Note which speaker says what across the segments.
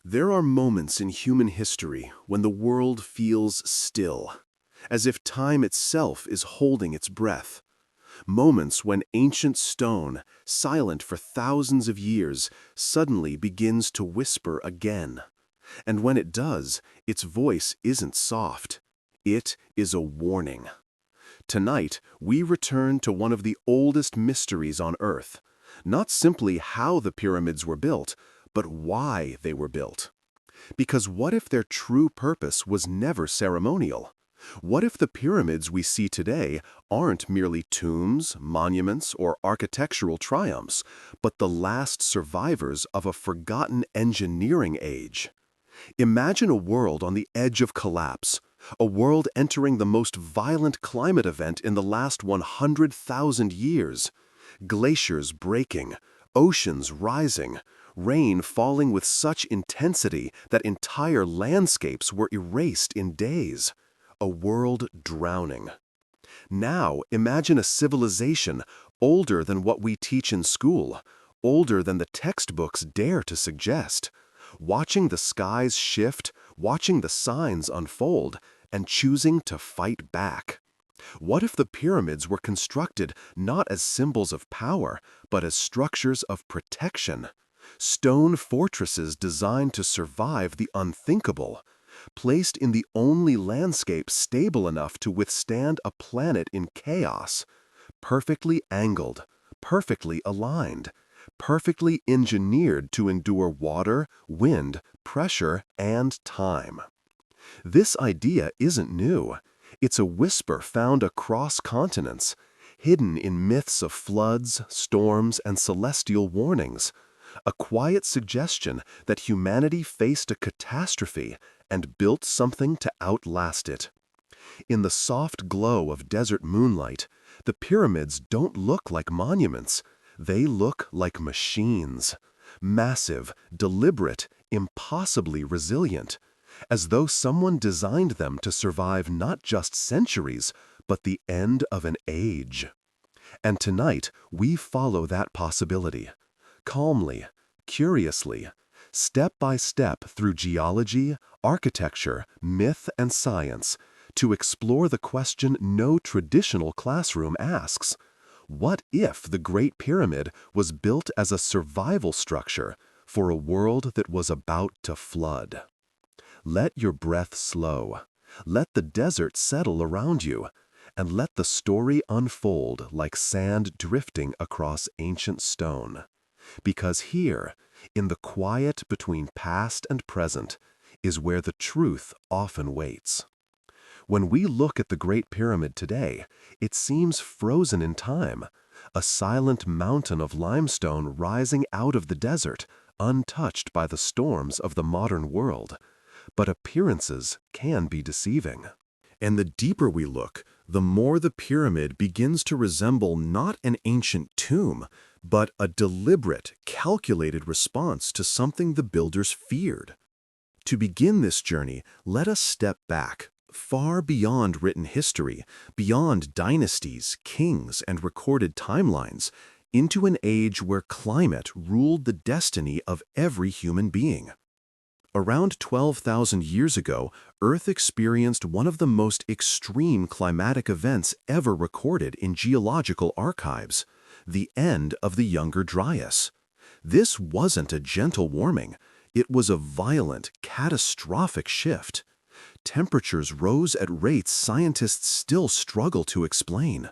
Speaker 1: There are moments in human history when the world feels still, as if time itself is holding its breath. Moments when ancient stone, silent for thousands of years, suddenly begins to whisper again. And when it does, its voice isn't soft. It is a warning. Tonight, we return to one of the oldest mysteries on Earth. Not simply how the pyramids were built, but why they were built. Because what if their true purpose was never ceremonial? What if the pyramids we see today aren't merely tombs, monuments, or architectural triumphs, but the last survivors of a forgotten engineering age? Imagine a world on the edge of collapse, a world entering the most violent climate event in the last 100,000 years. Glaciers breaking, oceans rising, rain falling with such intensity that entire landscapes were erased in days. A world drowning. Now imagine a civilization older than what we teach in school, older than the textbooks dare to suggest, watching the skies shift, watching the signs unfold, and choosing to fight back. What if the pyramids were constructed not as symbols of power, but as structures of protection? Stone fortresses designed to survive the unthinkable, placed in the only landscape stable enough to withstand a planet in chaos, perfectly angled, perfectly aligned, perfectly engineered to endure water, wind, pressure, and time. This idea isn't new. It's a whisper found across continents, hidden in myths of floods, storms, and celestial warnings. A quiet suggestion that humanity faced a catastrophe and built something to outlast it. In the soft glow of desert moonlight, the pyramids don't look like monuments. They look like machines. Massive, deliberate, impossibly resilient. As though someone designed them to survive not just centuries, but the end of an age. And tonight, we follow that possibility. Calmly, curiously, step by step through geology, architecture, myth, and science, to explore the question no traditional classroom asks. What if the Great Pyramid was built as a survival structure for a world that was about to flood? Let your breath slow. Let the desert settle around you, and let the story unfold like sand drifting across ancient stone. Because here, in the quiet between past and present, is where the truth often waits. When we look at the Great Pyramid today, it seems frozen in time, a silent mountain of limestone rising out of the desert, untouched by the storms of the modern world. But appearances can be deceiving. And the deeper we look, the more the pyramid begins to resemble not an ancient tomb, but a deliberate, calculated response to something the builders feared. To begin this journey, let us step back, far beyond written history, beyond dynasties, kings, and recorded timelines, into an age where climate ruled the destiny of every human being. Around 12,000 years ago, Earth experienced one of the most extreme climatic events ever recorded in geological archives, the end of the Younger Dryas. This wasn't a gentle warming. It was a violent, catastrophic shift. Temperatures rose at rates scientists still struggle to explain.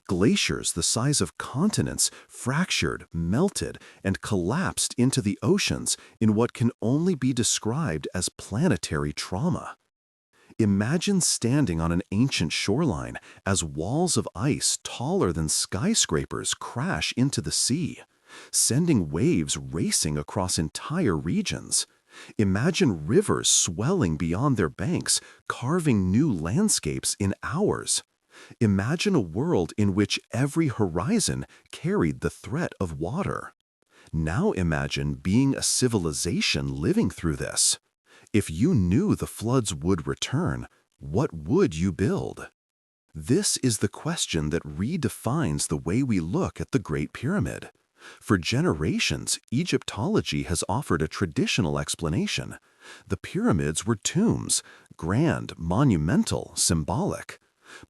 Speaker 1: Glaciers the size of continents fractured, melted, and collapsed into the oceans in what can only be described as planetary trauma. Imagine standing on an ancient shoreline as walls of ice taller than skyscrapers crash into the sea, sending waves racing across entire regions. Imagine rivers swelling beyond their banks, carving new landscapes in hours. Imagine a world in which every horizon carried the threat of water. Now imagine being a civilization living through this. If you knew the floods would return, what would you build? This is the question that redefines the way we look at the Great Pyramid. For generations, Egyptology has offered a traditional explanation. The pyramids were tombs, grand, monumental, symbolic.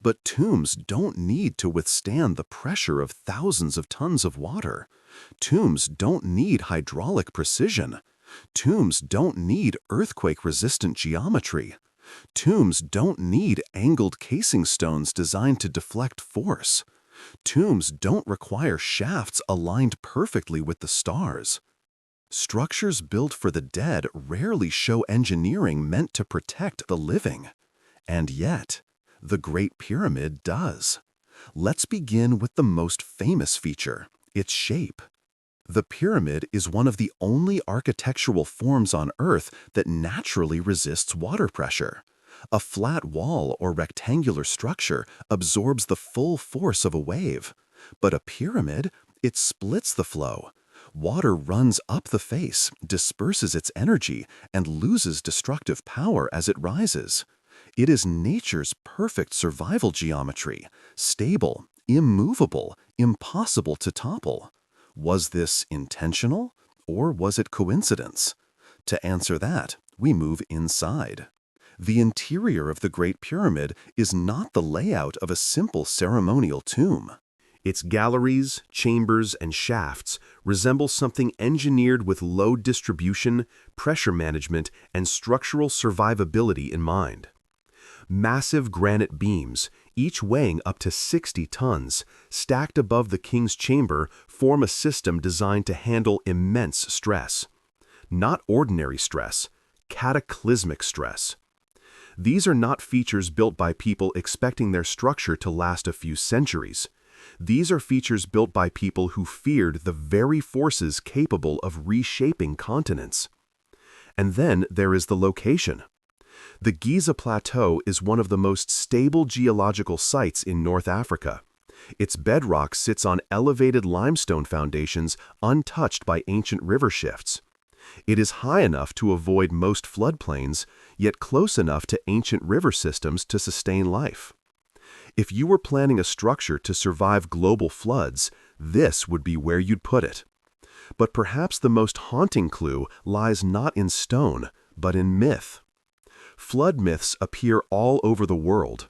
Speaker 1: But tombs don't need to withstand the pressure of thousands of tons of water. Tombs don't need hydraulic precision. Tombs don't need earthquake-resistant geometry. Tombs don't need angled casing stones designed to deflect force. Tombs don't require shafts aligned perfectly with the stars. Structures built for the dead rarely show engineering meant to protect the living. And yet, the Great Pyramid does. Let's begin with the most famous feature, its shape. The pyramid is one of the only architectural forms on Earth that naturally resists water pressure. A flat wall or rectangular structure absorbs the full force of a wave. But a pyramid, it splits the flow. Water runs up the face, disperses its energy, and loses destructive power as it rises. It is nature's perfect survival geometry, stable, immovable, impossible to topple. Was this intentional, or was it coincidence? To answer that, we move inside. The interior of the Great Pyramid is not the layout of a simple ceremonial tomb. Its galleries, chambers, and shafts resemble something engineered with load distribution, pressure management, and structural survivability in mind. Massive granite beams, each weighing up to 60 tons, stacked above the king's chamber, form a system designed to handle immense stress. Not ordinary stress, cataclysmic stress. These are not features built by people expecting their structure to last a few centuries. These are features built by people who feared the very forces capable of reshaping continents. And then there is the location. The Giza Plateau is one of the most stable geological sites in North Africa. Its bedrock sits on elevated limestone foundations untouched by ancient river shifts. It is high enough to avoid most floodplains, yet close enough to ancient river systems to sustain life. If you were planning a structure to survive global floods, this would be where you'd put it. But perhaps the most haunting clue lies not in stone, but in myth. Flood myths appear all over the world.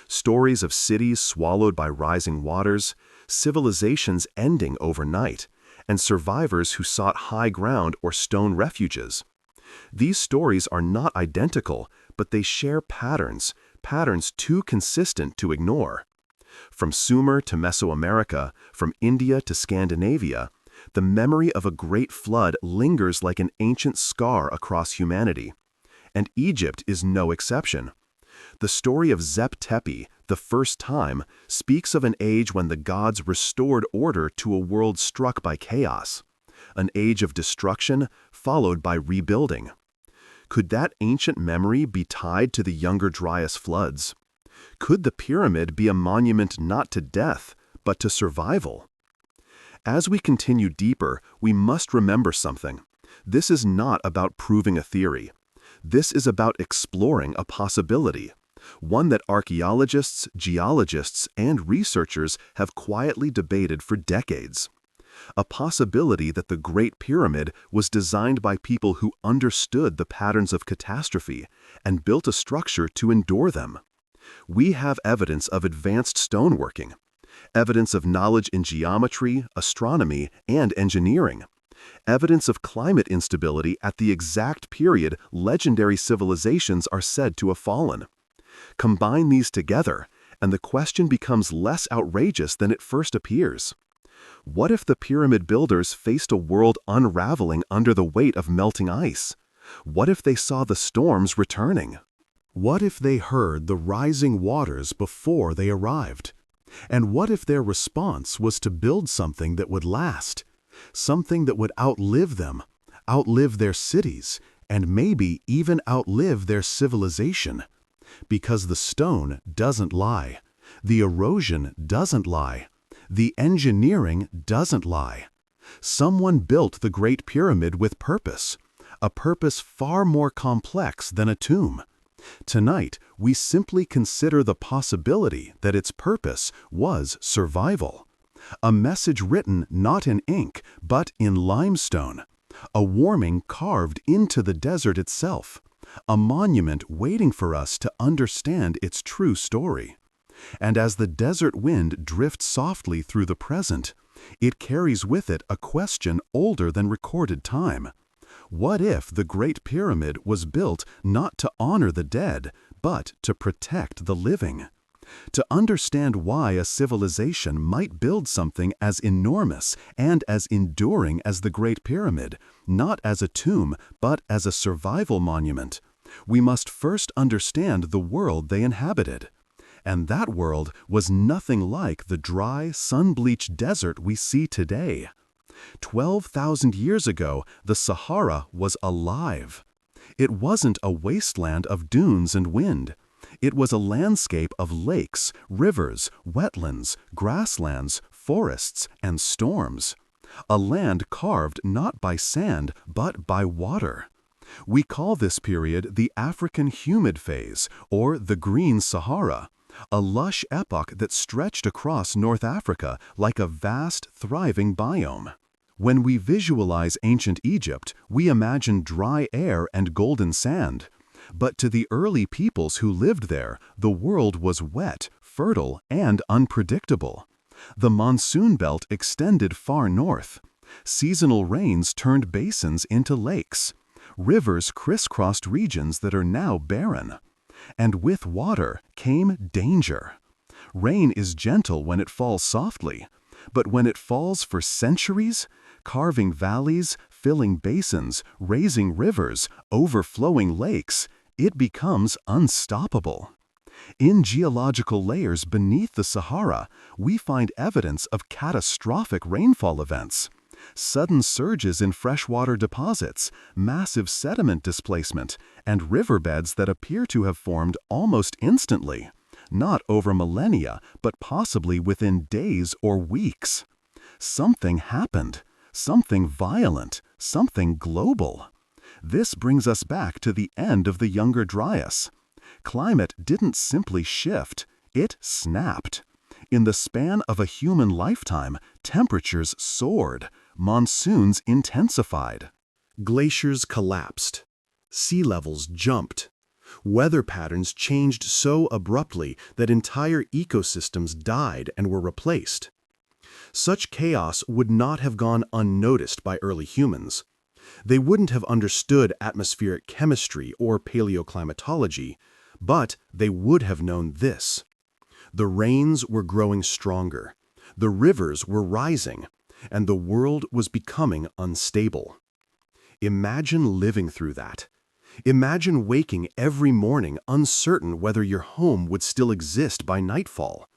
Speaker 1: Stories of cities swallowed by rising waters, civilizations ending overnight, and survivors who sought high ground or stone refuges. These stories are not identical, but they share patterns too consistent to ignore. From Sumer to Mesoamerica, from India to Scandinavia, the memory of a great flood lingers like an ancient scar across humanity. And Egypt is no exception. The story of Zep-Tepi, the first time, speaks of an age when the gods restored order to a world struck by chaos. An age of destruction followed by rebuilding. Could that ancient memory be tied to the Younger Dryas floods? Could the pyramid be a monument not to death, but to survival? As we continue deeper, we must remember something. This is not about proving a theory. This is about exploring a possibility, one that archaeologists, geologists, and researchers have quietly debated for decades. A possibility that the Great Pyramid was designed by people who understood the patterns of catastrophe and built a structure to endure them. We have evidence of advanced stoneworking, evidence of knowledge in geometry, astronomy, and engineering, evidence of climate instability at the exact period legendary civilizations are said to have fallen. Combine these together, and the question becomes less outrageous than it first appears. What if the pyramid builders faced a world unraveling under the weight of melting ice? What if they saw the storms returning? What if they heard the rising waters before they arrived? And what if their response was to build something that would last? Something that would outlive them, outlive their cities, and maybe even outlive their civilization? Because the stone doesn't lie. The erosion doesn't lie. The engineering doesn't lie. Someone built the Great Pyramid with purpose, a purpose far more complex than a tomb. Tonight, we simply consider the possibility that its purpose was survival. A message written not in ink, but in limestone. A warning carved into the desert itself. A monument waiting for us to understand its true story. And as the desert wind drifts softly through the present, it carries with it a question older than recorded time. What if the Great Pyramid was built not to honor the dead, but to protect the living? To understand why a civilization might build something as enormous and as enduring as the Great Pyramid, not as a tomb, but as a survival monument, we must first understand the world they inhabited. And that world was nothing like the dry, sun-bleached desert we see today. 12,000 years ago, the Sahara was alive. It wasn't a wasteland of dunes and wind. It was a landscape of lakes, rivers, wetlands, grasslands, forests, and storms. A land carved not by sand, but by water. We call this period the African humid phase, or the Green Sahara, a lush epoch that stretched across North Africa like a vast, thriving biome. When we visualize ancient Egypt, we imagine dry air and golden sand. But to the early peoples who lived there, the world was wet, fertile, and unpredictable. The monsoon belt extended far north. Seasonal rains turned basins into lakes. Rivers crisscrossed regions that are now barren. And with water came danger. Rain is gentle when it falls softly, but when it falls for centuries, carving valleys, filling basins, raising rivers, overflowing lakes, it becomes unstoppable. In geological layers beneath the Sahara, we find evidence of catastrophic rainfall events. Sudden surges in freshwater deposits, massive sediment displacement, and riverbeds that appear to have formed almost instantly, not over millennia, but possibly within days or weeks. Something happened, something violent, something global. This brings us back to the end of the Younger Dryas. Climate didn't simply shift, it snapped. In the span of a human lifetime, temperatures soared, monsoons intensified. Glaciers collapsed. Sea levels jumped. Weather patterns changed so abruptly that entire ecosystems died and were replaced. Such chaos would not have gone unnoticed by early humans. They wouldn't have understood atmospheric chemistry or paleoclimatology, but they would have known this. The rains were growing stronger, the rivers were rising, and the world was becoming unstable. Imagine living through that. Imagine waking every morning uncertain whether your home would still exist by nightfall.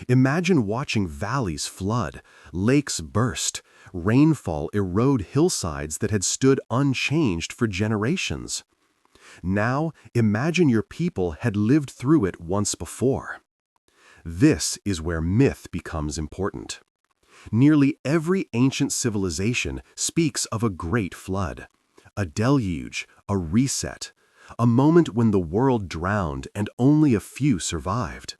Speaker 1: Imagine watching valleys flood, lakes burst, rainfall erode hillsides that had stood unchanged for generations. Now, imagine your people had lived through it once before. This is where myth becomes important. Nearly every ancient civilization speaks of a great flood, a deluge, a reset, a moment when the world drowned and only a few survived.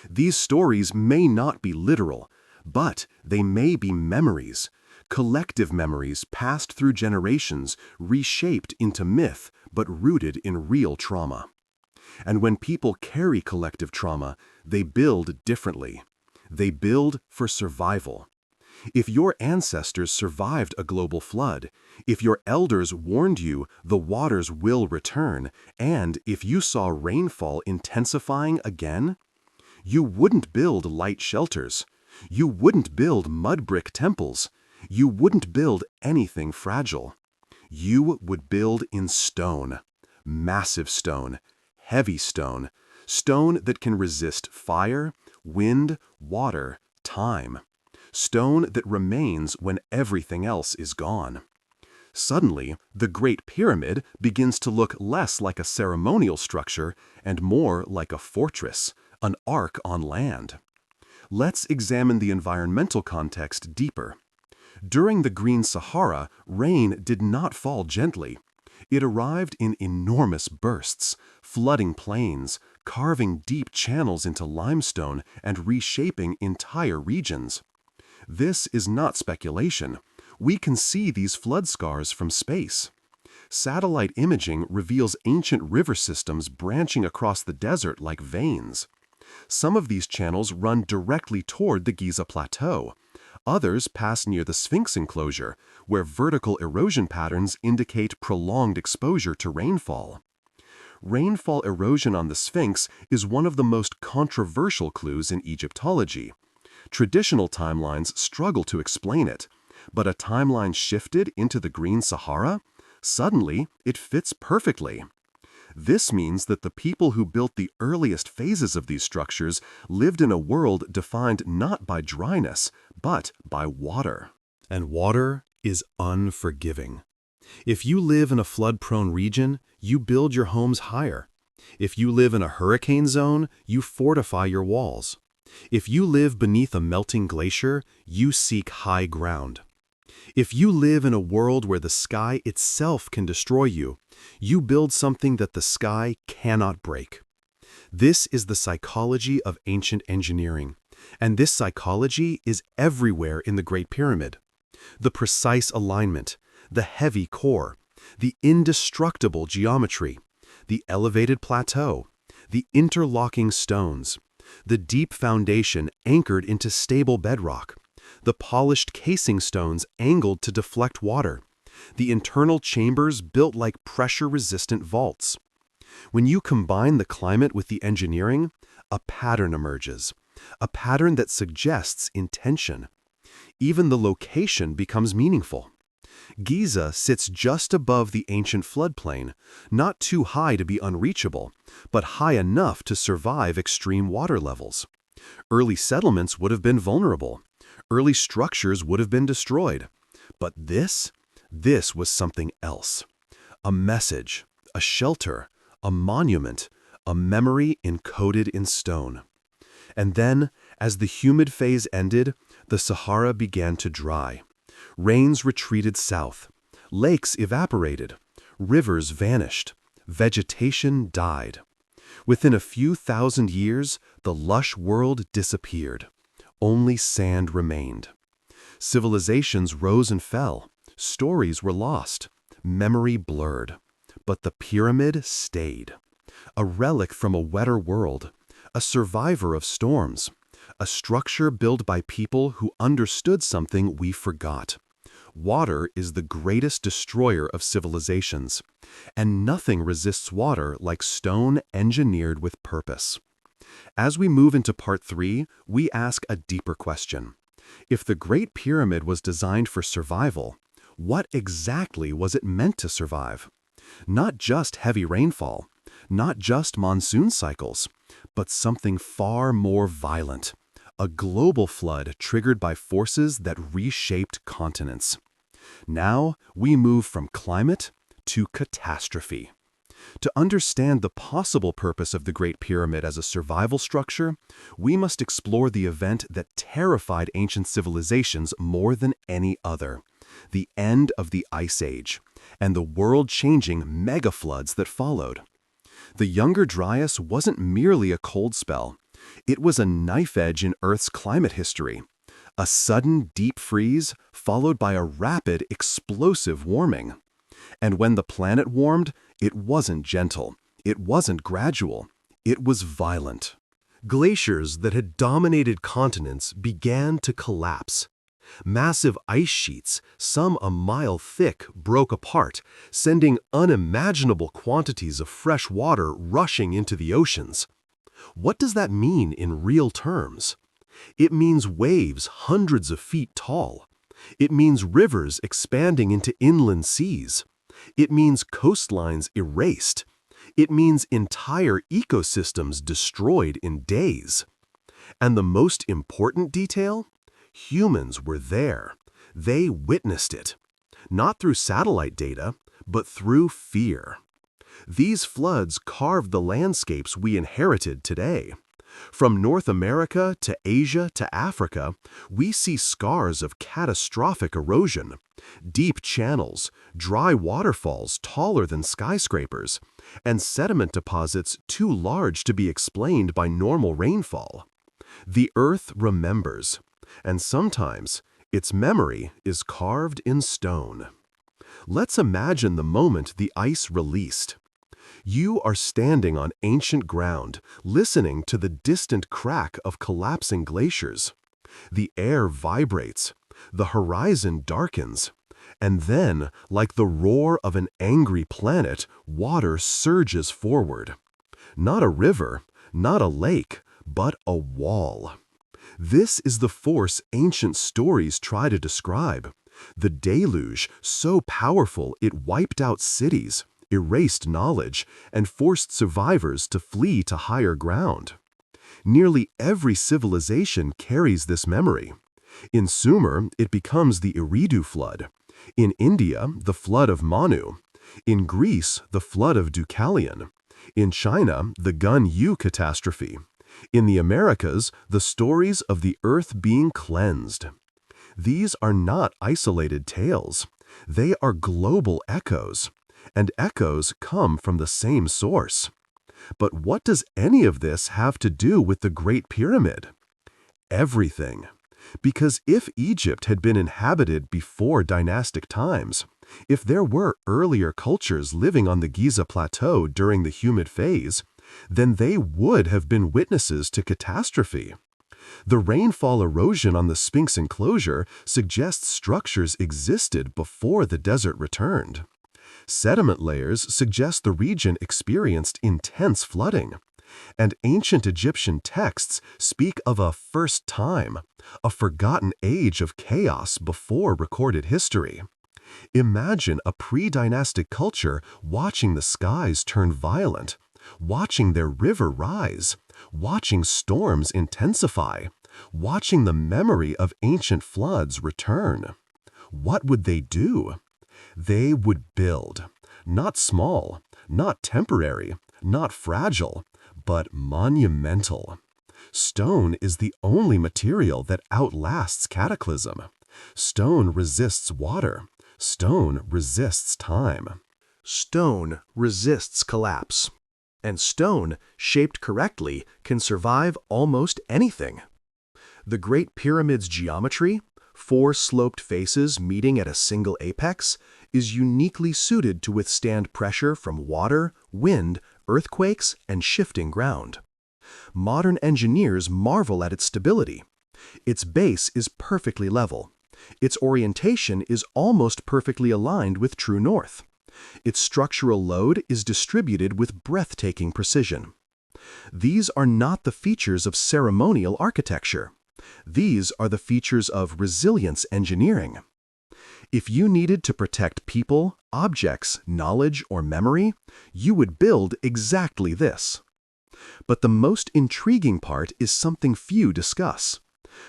Speaker 1: These stories may not be literal, but they may be memories, collective memories passed through generations, reshaped into myth, but rooted in real trauma. And when people carry collective trauma, they build differently. They build for survival. If your ancestors survived a global flood, if your elders warned you the waters will return, and if you saw rainfall intensifying again, you wouldn't build light shelters. You wouldn't build mud brick temples. You wouldn't build anything fragile. You would build in stone, massive stone, heavy stone, stone that can resist fire, wind, water, time. Stone that remains when everything else is gone. Suddenly, the Great Pyramid begins to look less like a ceremonial structure and more like a fortress, an ark on land. Let's examine the environmental context deeper. During the Green Sahara, rain did not fall gently. It arrived in enormous bursts, flooding plains, carving deep channels into limestone, and reshaping entire regions. This is not speculation. We can see these flood scars from space. Satellite imaging reveals ancient river systems branching across the desert like veins. Some of these channels run directly toward the Giza Plateau. Others pass near the Sphinx enclosure, where vertical erosion patterns indicate prolonged exposure to rainfall. Rainfall erosion on the Sphinx is one of the most controversial clues in Egyptology. Traditional timelines struggle to explain it, but a timeline shifted into the Green Sahara? Suddenly, it fits perfectly. This means that the people who built the earliest phases of these structures lived in a world defined not by dryness, but by water. And water is unforgiving. If you live in a flood-prone region, you build your homes higher. If you live in a hurricane zone, you fortify your walls. If you live beneath a melting glacier, you seek high ground. If you live in a world where the sky itself can destroy you, you build something that the sky cannot break. This is the psychology of ancient engineering, and this psychology is everywhere in the Great Pyramid. The precise alignment, the heavy core, the indestructible geometry, the elevated plateau, the interlocking stones, the deep foundation anchored into stable bedrock, the polished casing stones angled to deflect water, the internal chambers built like pressure-resistant vaults. When you combine the climate with the engineering, a pattern emerges, a pattern that suggests intention. Even the location becomes meaningful. Giza sits just above the ancient floodplain, not too high to be unreachable, but high enough to survive extreme water levels. Early settlements would have been vulnerable. Early structures would have been destroyed. But this was something else. A message, a shelter, a monument, a memory encoded in stone. And then, as the humid phase ended, the Sahara began to dry. Rains retreated south. Lakes evaporated. Rivers vanished. Vegetation died. Within a few thousand years, the lush world disappeared. Only sand remained. Civilizations rose and fell. Stories were lost. Memory blurred. But the pyramid stayed. A relic from a wetter world. A survivor of storms. A structure built by people who understood something we forgot. Water is the greatest destroyer of civilizations, and nothing resists water like stone engineered with purpose. As we move into part 3, we ask a deeper question. If the Great Pyramid was designed for survival, what exactly was it meant to survive? Not just heavy rainfall, not just monsoon cycles, but something far more violent. A global flood triggered by forces that reshaped continents. Now we move from climate to catastrophe. To understand the possible purpose of the Great Pyramid as a survival structure, we must explore the event that terrified ancient civilizations more than any other: the end of the Ice Age, and the world-changing megafloods that followed. The Younger Dryas wasn't merely a cold spell. It was a knife edge in Earth's climate history. A sudden deep freeze followed by a rapid, explosive warming. And when the planet warmed, it wasn't gentle. It wasn't gradual. It was violent. Glaciers that had dominated continents began to collapse. Massive ice sheets, some a mile thick, broke apart, sending unimaginable quantities of fresh water rushing into the oceans. What does that mean in real terms? It means waves hundreds of feet tall. It means rivers expanding into inland seas. It means coastlines erased. It means entire ecosystems destroyed in days. And the most important detail? Humans were there. They witnessed it. Not through satellite data, but through fear. These floods carved the landscapes we inherited today. From North America to Asia to Africa, we see scars of catastrophic erosion. Deep channels, dry waterfalls taller than skyscrapers, and sediment deposits too large to be explained by normal rainfall. The Earth remembers. and sometimes its memory is carved in stone. Let's imagine the moment the ice released. You are standing on ancient ground, listening to the distant crack of collapsing glaciers. The air vibrates, the horizon darkens, and then, like the roar of an angry planet, water surges forward. Not a river, not a lake, but a wall. This is the force ancient stories try to describe. The deluge, so powerful it wiped out cities, erased knowledge, and forced survivors to flee to higher ground. Nearly every civilization carries this memory. In Sumer, it becomes the Eridu flood. In India, the flood of Manu. In Greece, the flood of Deucalion. In China, the Gun Yu catastrophe. In the Americas, the stories of the earth being cleansed. These are not isolated tales. They are global echoes, and echoes come from the same source. But what does any of this have to do with the Great Pyramid? Everything. Because if Egypt had been inhabited before dynastic times, if there were earlier cultures living on the Giza plateau during the humid phase, then they would have been witnesses to catastrophe. The rainfall erosion on the Sphinx enclosure suggests structures existed before the desert returned. Sediment layers suggest the region experienced intense flooding. And ancient Egyptian texts speak of a first time, a forgotten age of chaos before recorded history. Imagine a pre-dynastic culture watching the skies turn violent, watching their river rise, watching storms intensify, watching the memory of ancient floods return. What would they do? They would build, not small, not temporary, not fragile, but monumental. Stone is the only material that outlasts cataclysm. Stone resists water. Stone resists time. Stone resists collapse. And stone, shaped correctly, can survive almost anything. The Great Pyramid's geometry, four sloped faces meeting at a single apex, is uniquely suited to withstand pressure from water, wind, earthquakes, and shifting ground. Modern engineers marvel at its stability. Its base is perfectly level. Its orientation is almost perfectly aligned with true north. Its structural load is distributed with breathtaking precision. These are not the features of ceremonial architecture. These are the features of resilience engineering. If you needed to protect people, objects, knowledge, or memory, you would build exactly this. But the most intriguing part is something few discuss.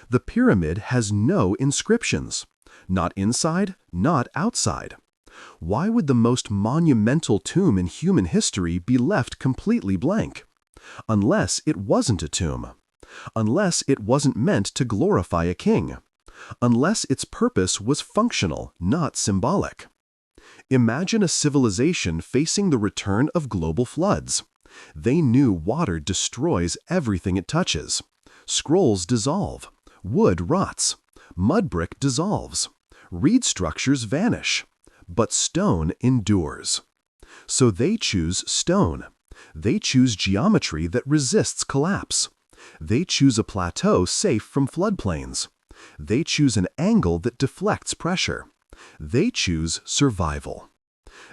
Speaker 1: The pyramid has no inscriptions. Not inside, not outside. Why would the most monumental tomb in human history be left completely blank? Unless it wasn't a tomb. Unless it wasn't meant to glorify a king. Unless its purpose was functional, not symbolic. Imagine a civilization facing the return of global floods. They knew water destroys everything it touches. Scrolls dissolve. Wood rots. Mud brick dissolves. Reed structures vanish. But stone endures. So they choose stone. They choose geometry that resists collapse. They choose a plateau safe from floodplains. They choose an angle that deflects pressure. They choose survival.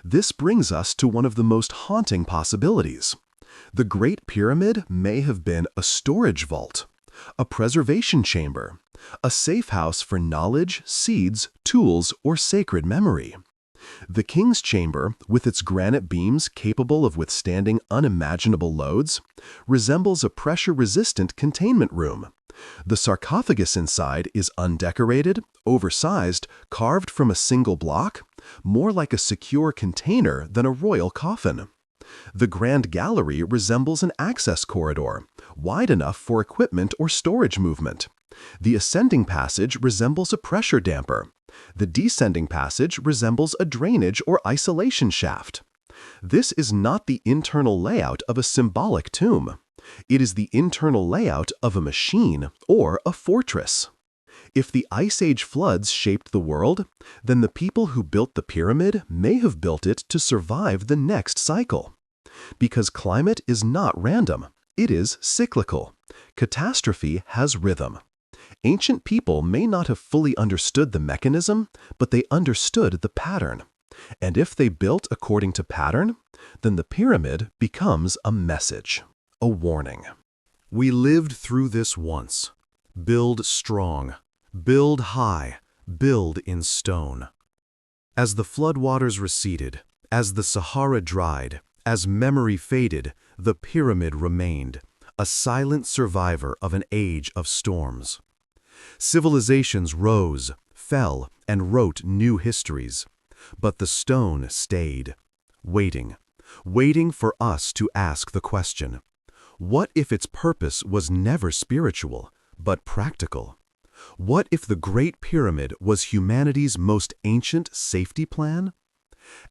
Speaker 1: This brings us to one of the most haunting possibilities. The Great Pyramid may have been a storage vault, a preservation chamber, a safe house for knowledge, seeds, tools, or sacred memory. The King's Chamber, with its granite beams capable of withstanding unimaginable loads, resembles a pressure-resistant containment room. The sarcophagus inside is undecorated, oversized, carved from a single block, more like a secure container than a royal coffin. The Grand Gallery resembles an access corridor, wide enough for equipment or storage movement. The ascending passage resembles a pressure damper. The descending passage resembles a drainage or isolation shaft. This is not the internal layout of a symbolic tomb. It is the internal layout of a machine or a fortress. If the Ice Age floods shaped the world, then the people who built the pyramid may have built it to survive the next cycle. Because climate is not random, it is cyclical. Catastrophe has rhythm. Ancient people may not have fully understood the mechanism, but they understood the pattern. And if they built according to pattern, then the pyramid becomes a message, a warning. We lived through this once. Build strong, build high, build in stone. As the floodwaters receded, as the Sahara dried, as memory faded, the pyramid remained, a silent survivor of an age of storms. Civilizations rose, fell, and wrote new histories. But the stone stayed, waiting for us to ask the question, what if its purpose was never spiritual, but practical? What if the Great Pyramid was humanity's most ancient safety plan?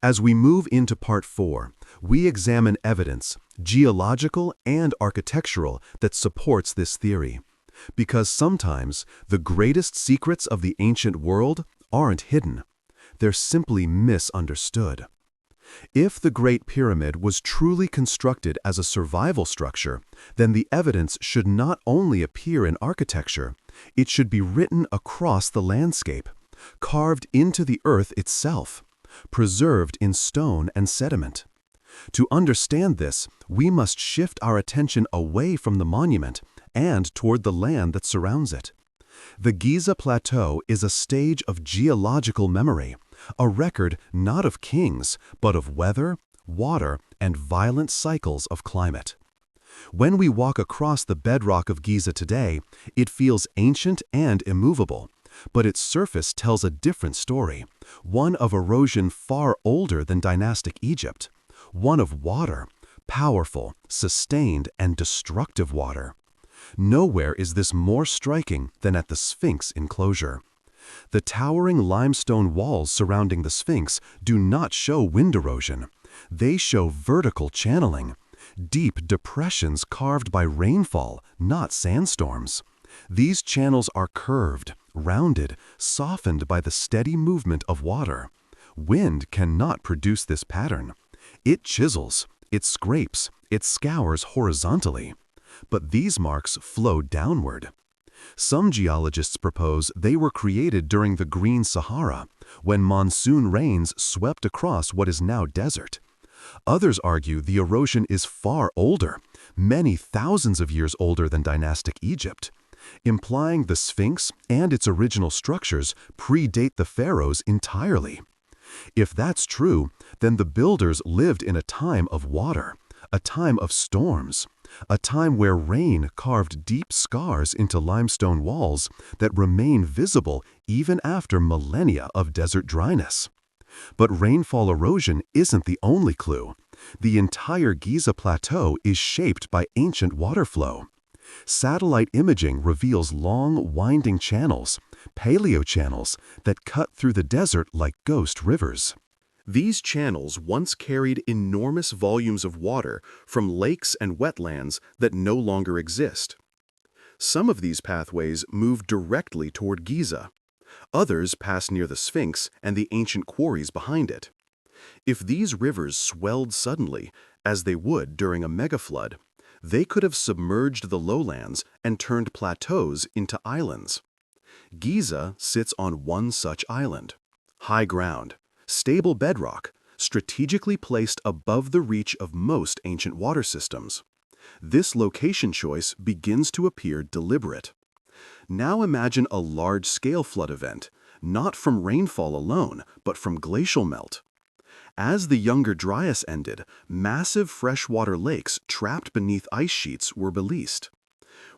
Speaker 1: As we move into Part 4, we examine evidence, geological and architectural, that supports this theory. Because sometimes the greatest secrets of the ancient world aren't hidden. They're simply misunderstood. If the Great Pyramid was truly constructed as a survival structure, then the evidence should not only appear in architecture, it should be written across the landscape, carved into the earth itself, preserved in stone and sediment. To understand this, we must shift our attention away from the monument and toward the land that surrounds it. The Giza Plateau is a stage of geological memory, a record not of kings, but of weather, water, and violent cycles of climate. When we walk across the bedrock of Giza today, it feels ancient and immovable, but its surface tells a different story, one of erosion far older than dynastic Egypt, one of water, powerful, sustained, and destructive water. Nowhere is this more striking than at the Sphinx enclosure. The towering limestone walls surrounding the Sphinx do not show wind erosion. They show vertical channeling, deep depressions carved by rainfall, not sandstorms. These channels are curved, rounded, softened by the steady movement of water. Wind cannot produce this pattern. It chisels, it scrapes, it scours horizontally. But these marks flow downward. Some geologists propose they were created during the Green Sahara, when monsoon rains swept across what is now desert. Others argue the erosion is far older, many thousands of years older than dynastic Egypt, implying the Sphinx and its original structures predate the pharaohs entirely. If that's true, then the builders lived in a time of water, a time of storms, a time where rain carved deep scars into limestone walls that remain visible even after millennia of desert dryness. But rainfall erosion isn't the only clue. The entire Giza Plateau is shaped by ancient water flow. Satellite imaging reveals long, winding channels, paleochannels, that cut through the desert like ghost rivers. These channels once carried enormous volumes of water from lakes and wetlands that no longer exist. Some of these pathways move directly toward Giza. Others pass near the Sphinx and the ancient quarries behind it. If these rivers swelled suddenly, as they would during a megaflood, they could have submerged the lowlands and turned plateaus into islands. Giza sits on one such island. High ground, stable bedrock, strategically placed above the reach of most ancient water systems. This location choice begins to appear deliberate. Now imagine a large-scale flood event, not from rainfall alone, but from glacial melt. As the Younger Dryas ended, massive freshwater lakes trapped beneath ice sheets were released.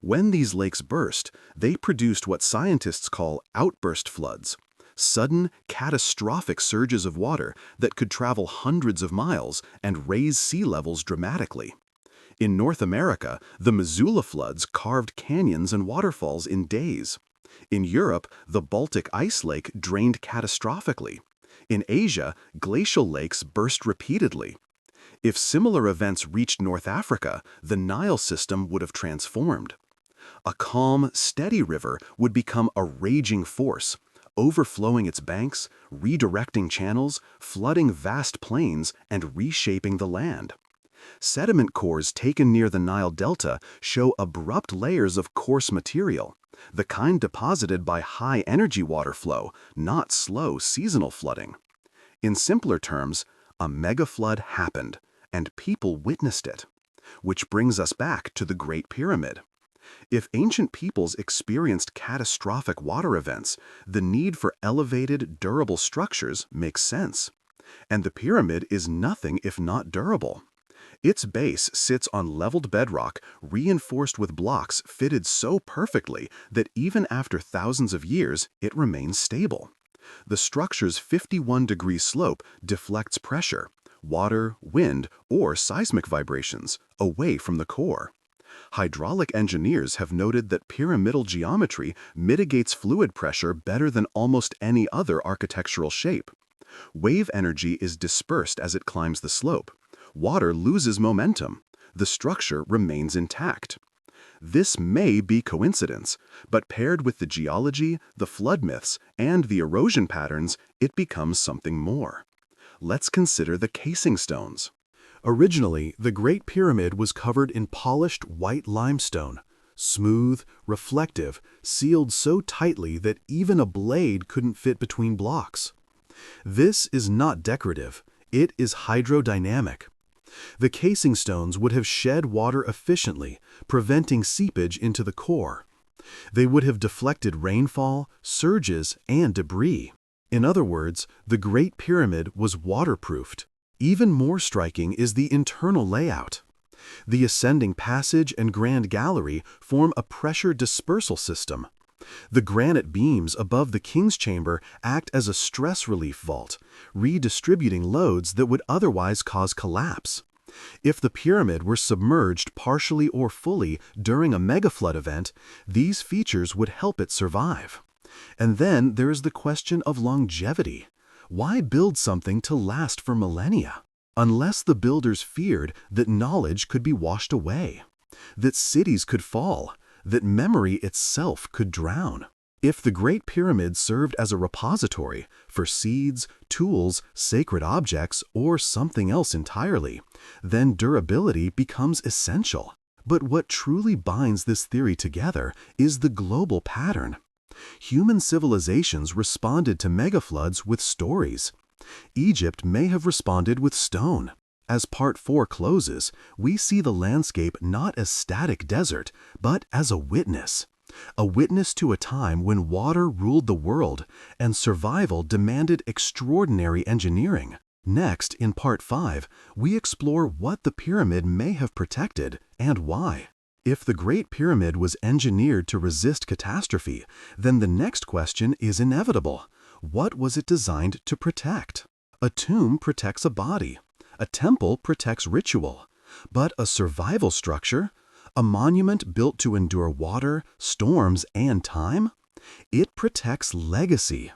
Speaker 1: When these lakes burst, they produced what scientists call outburst floods, sudden, catastrophic surges of water that could travel hundreds of miles and raise sea levels dramatically. In North America, the Missoula floods carved canyons and waterfalls in days. In Europe, the Baltic ice lake drained catastrophically. In Asia, glacial lakes burst repeatedly. If similar events reached North Africa, the Nile system would have transformed. A calm, steady river would become a raging force, overflowing its banks, redirecting channels, flooding vast plains, and reshaping the land. Sediment cores taken near the Nile Delta show abrupt layers of coarse material, the kind deposited by high-energy water flow, not slow seasonal flooding. In simpler terms, a megaflood happened, and people witnessed it. Which brings us back to the Great Pyramid. If ancient peoples experienced catastrophic water events, the need for elevated, durable structures makes sense. And the pyramid is nothing if not durable. Its base sits on leveled bedrock, reinforced with blocks fitted so perfectly that even after thousands of years, it remains stable. The structure's 51-degree slope deflects pressure, water, wind, or seismic vibrations, away from the core. Hydraulic engineers have noted that pyramidal geometry mitigates fluid pressure better than almost any other architectural shape. Wave energy is dispersed as it climbs the slope. Water loses momentum. The structure remains intact. This may be coincidence, but paired with the geology, the flood myths, and the erosion patterns, it becomes something more. Let's consider the casing stones. Originally, the Great Pyramid was covered in polished white limestone, smooth, reflective, sealed so tightly that even a blade couldn't fit between blocks. This is not decorative, it is hydrodynamic. The casing stones would have shed water efficiently, preventing seepage into the core. They would have deflected rainfall, surges, and debris. In other words, the Great Pyramid was waterproofed. Even more striking is the internal layout. The ascending passage and grand gallery form a pressure dispersal system. The granite beams above the king's chamber act as a stress relief vault, redistributing loads that would otherwise cause collapse. If the pyramid were submerged partially or fully during a megaflood event, these features would help it survive. And then there is the question of longevity. Why build something to last for millennia? Unless the builders feared that knowledge could be washed away, that cities could fall, that memory itself could drown. If the Great Pyramid served as a repository for seeds, tools, sacred objects, or something else entirely, then durability becomes essential. But what truly binds this theory together is the global pattern. Human civilizations responded to megafloods with stories. Egypt may have responded with stone. As Part 4 closes, we see the landscape not as static desert, but as a witness to a time when water ruled the world and survival demanded extraordinary engineering. Next, in Part 5, we explore what the pyramid may have protected and why. If the Great Pyramid was engineered to resist catastrophe, then the next question is inevitable. What was it designed to protect? A tomb protects a body. A temple protects ritual. But a survival structure? A monument built to endure water, storms, and time? It protects legacy,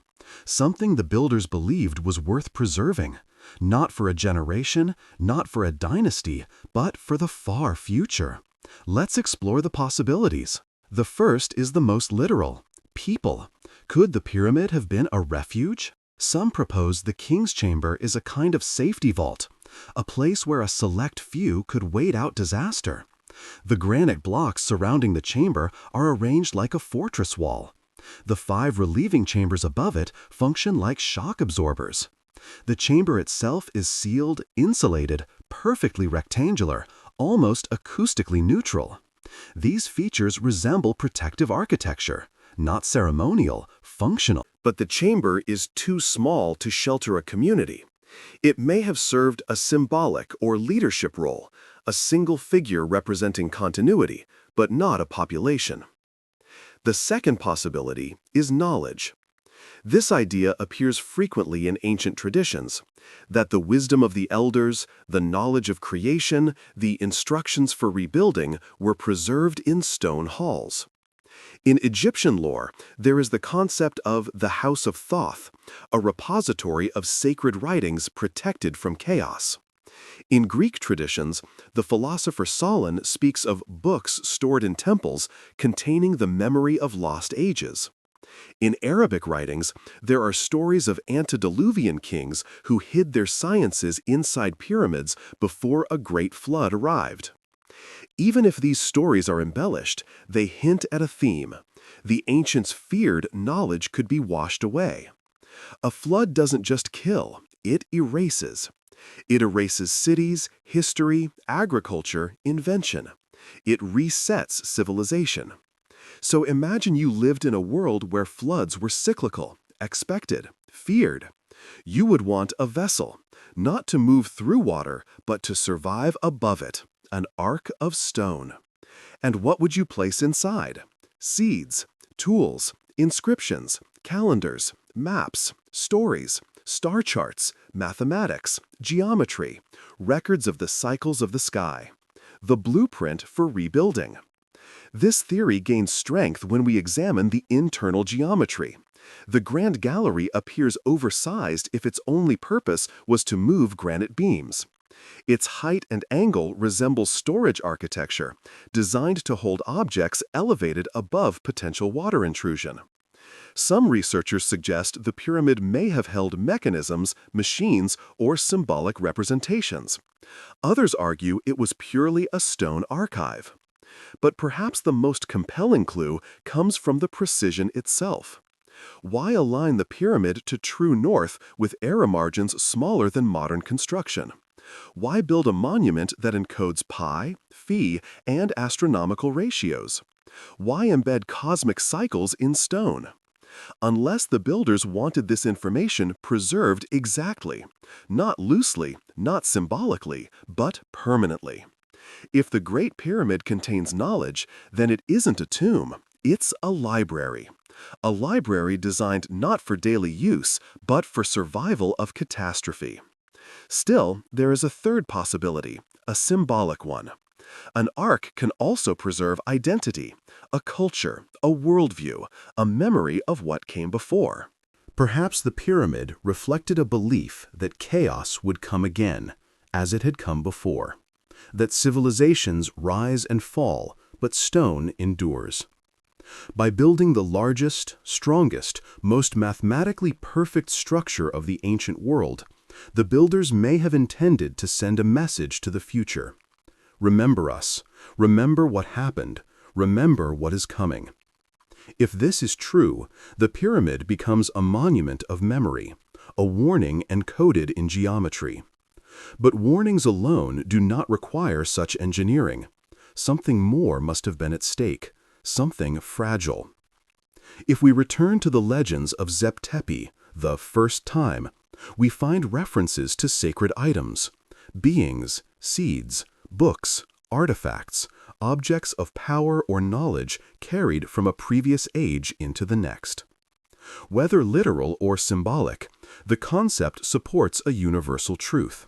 Speaker 1: something the builders believed was worth preserving, not for a generation, not for a dynasty, but for the far future. Let's explore the possibilities. The first is the most literal. People. Could the pyramid have been a refuge? Some propose the king's chamber is a kind of safety vault, a place where a select few could wait out disaster. The granite blocks surrounding the chamber are arranged like a fortress wall. The 5 relieving chambers above it function like shock absorbers. The chamber itself is sealed, insulated, perfectly rectangular, almost acoustically neutral. These features resemble protective architecture, not ceremonial, functional. But the chamber is too small to shelter a community. It may have served a symbolic or leadership role, a single figure representing continuity, but not a population. The second possibility is knowledge. This idea appears frequently in ancient traditions, that the wisdom of the elders, the knowledge of creation, the instructions for rebuilding were preserved in stone halls. In Egyptian lore, there is the concept of the House of Thoth, a repository of sacred writings protected from chaos. In Greek traditions, the philosopher Solon speaks of books stored in temples containing the memory of lost ages. In Arabic writings, there are stories of antediluvian kings who hid their sciences inside pyramids before a great flood arrived. Even if these stories are embellished, they hint at a theme. The ancients feared knowledge could be washed away. A flood doesn't just kill, it erases. It erases cities, history, agriculture, invention. It resets civilization. So imagine you lived in a world where floods were cyclical, expected, feared. You would want a vessel, not to move through water, but to survive above it, an ark of stone. And what would you place inside? Seeds, tools, inscriptions, calendars, maps, stories, star charts, mathematics, geometry, records of the cycles of the sky. The blueprint for rebuilding. This theory gains strength when we examine the internal geometry. The Grand Gallery appears oversized if its only purpose was to move granite beams. Its height and angle resembles storage architecture, designed to hold objects elevated above potential water intrusion. Some researchers suggest the pyramid may have held mechanisms, machines, or symbolic representations. Others argue it was purely a stone archive. But perhaps the most compelling clue comes from the precision itself. Why align the pyramid to true north with error margins smaller than modern construction? Why build a monument that encodes pi, phi, and astronomical ratios? Why embed cosmic cycles in stone? Unless the builders wanted this information preserved exactly, not loosely, not symbolically, but permanently. If the Great Pyramid contains knowledge, then it isn't a tomb, it's a library. A library designed not for daily use, but for survival of catastrophe. Still, there is a third possibility, a symbolic one. An ark can also preserve identity, a culture, a worldview, a memory of what came before. Perhaps the pyramid reflected a belief that chaos would come again, as it had come before. That civilizations rise and fall, but stone endures. By building the largest, strongest, most mathematically perfect structure of the ancient world, the builders may have intended to send a message to the future. Remember us. Remember what happened. Remember what is coming. If this is true, the pyramid becomes a monument of memory, a warning encoded in geometry. But warnings alone do not require such engineering. Something more must have been at stake, something fragile. If we return to the legends of Zep-Tepi, the first time, we find references to sacred items, beings, seeds, books, artifacts, objects of power or knowledge carried from a previous age into the next. Whether literal or symbolic, the concept supports a universal truth.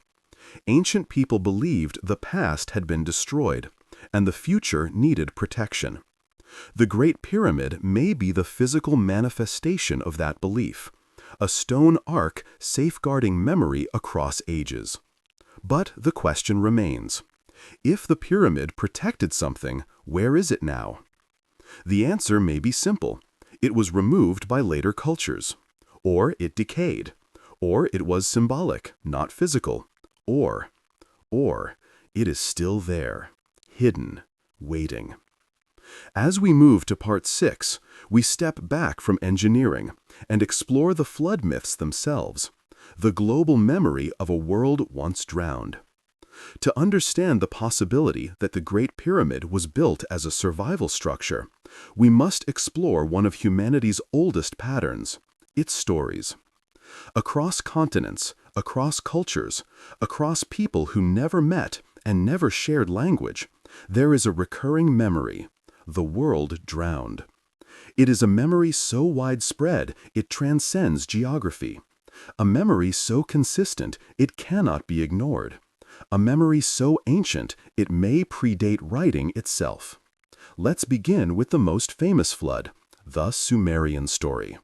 Speaker 1: Ancient people believed the past had been destroyed, and the future needed protection. The Great Pyramid may be the physical manifestation of that belief, a stone ark safeguarding memory across ages. But the question remains. If the pyramid protected something, where is it now? The answer may be simple. It was removed by later cultures. Or it decayed. Or it was symbolic, not physical. Or it is still there, hidden, waiting. As we move to Part 6, we step back from engineering and explore the flood myths themselves, the global memory of a world once drowned. To understand the possibility that the Great Pyramid was built as a survival structure, we must explore one of humanity's oldest patterns, its stories. Across continents, across cultures, across people who never met and never shared language, there is a recurring memory, the world drowned. It is a memory so widespread it transcends geography, a memory so consistent it cannot be ignored, a memory so ancient it may predate writing itself. Let's begin with the most famous flood, the Sumerian story.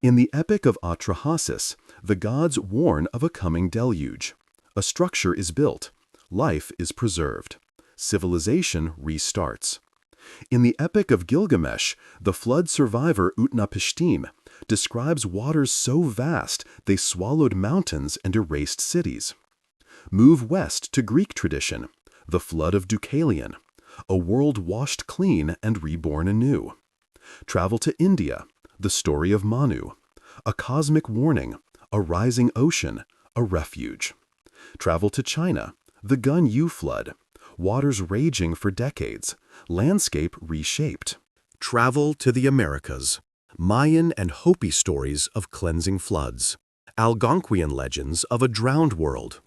Speaker 1: In the Epic of Atrahasis, the gods warn of a coming deluge, A structure is built. Life is preserved. Civilization restarts. In the Epic of Gilgamesh, the flood survivor Utnapishtim describes waters so vast they swallowed mountains and erased cities. Move west to Greek tradition, the flood of Deucalion, a world washed clean and reborn anew. Travel to India, the story of Manu, a cosmic warning, a rising ocean, a refuge. Travel to China, the Gun-Yu flood, waters raging for decades, landscape reshaped. Travel to the Americas, Mayan and Hopi stories of cleansing floods, Algonquian legends of a drowned world,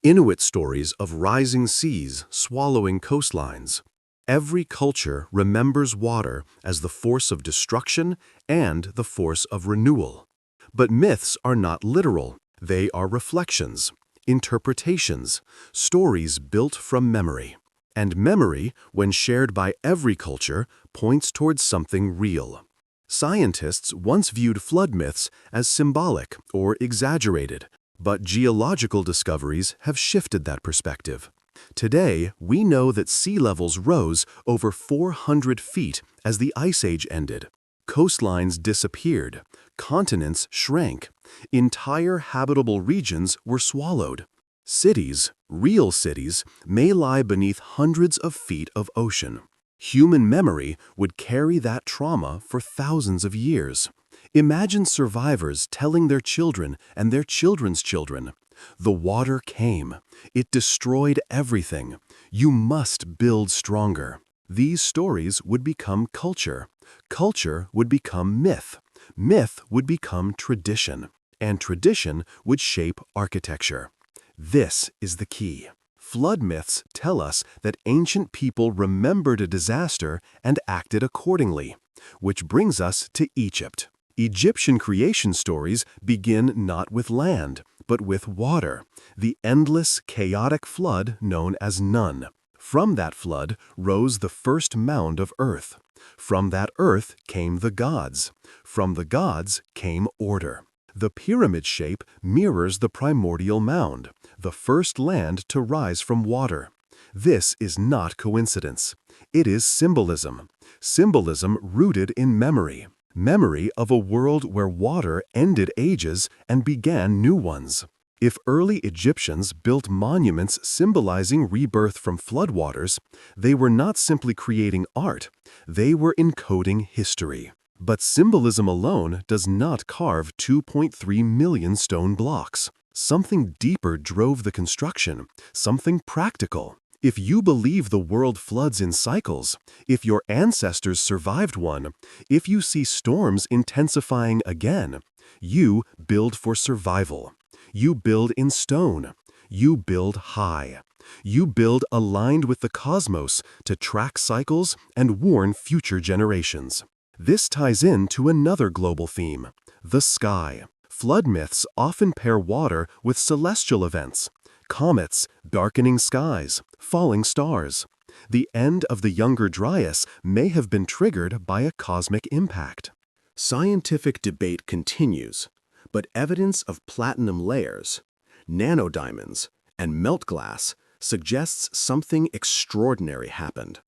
Speaker 1: Inuit stories of rising seas swallowing coastlines. Every culture remembers water as the force of destruction and the force of renewal. But myths are not literal. They are reflections, interpretations, stories built from memory. And memory, when shared by every culture, points towards something real. Scientists once viewed flood myths as symbolic or exaggerated, but geological discoveries have shifted that perspective. Today, we know that sea levels rose over 400 feet as the Ice Age ended. Coastlines disappeared, continents shrank, entire habitable regions were swallowed. Cities, real cities, may lie beneath hundreds of feet of ocean. Human memory would carry that trauma for thousands of years. Imagine survivors telling their children and their children's children, "The water came. It destroyed everything. You must build stronger." These stories would become culture. Culture would become myth. Myth would become tradition. And tradition would shape architecture. This is the key. Flood myths tell us that ancient people remembered a disaster and acted accordingly, which brings us to Egypt. Egyptian creation stories begin not with land, but with water, the endless, chaotic flood known as Nun. From that flood rose the first mound of earth. From that earth came the gods. From the gods came order. The pyramid shape mirrors the primordial mound, the first land to rise from water. This is not coincidence. It is symbolism. Symbolism rooted in memory. Memory of a world where water ended ages and began new ones. If early Egyptians built monuments symbolizing rebirth from floodwaters, they were not simply creating art, they were encoding history. But symbolism alone does not carve 2.3 million stone blocks. Something deeper drove the construction, something practical. If you believe the world floods in cycles, if your ancestors survived one, if you see storms intensifying again, you build for survival. You build in stone. You build high. You build aligned with the cosmos to track cycles and warn future generations. This ties into another global theme, the sky. Flood myths often pair water with celestial events. Comets, darkening skies, falling stars. The end of the Younger Dryas may have been triggered by a cosmic impact. Scientific debate continues, but evidence of platinum layers, nanodiamonds, and melt glass suggests something extraordinary happened.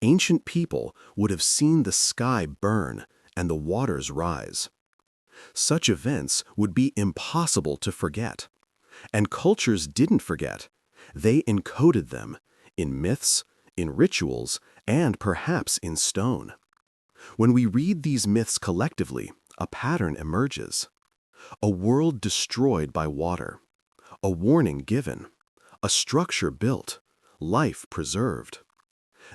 Speaker 1: Ancient people would have seen the sky burn and the waters rise. Such events would be impossible to forget. And cultures didn't forget. They encoded them in myths, in rituals, and perhaps in stone. When we read these myths collectively, a pattern emerges. A world destroyed by water, a warning given, a structure built, life preserved.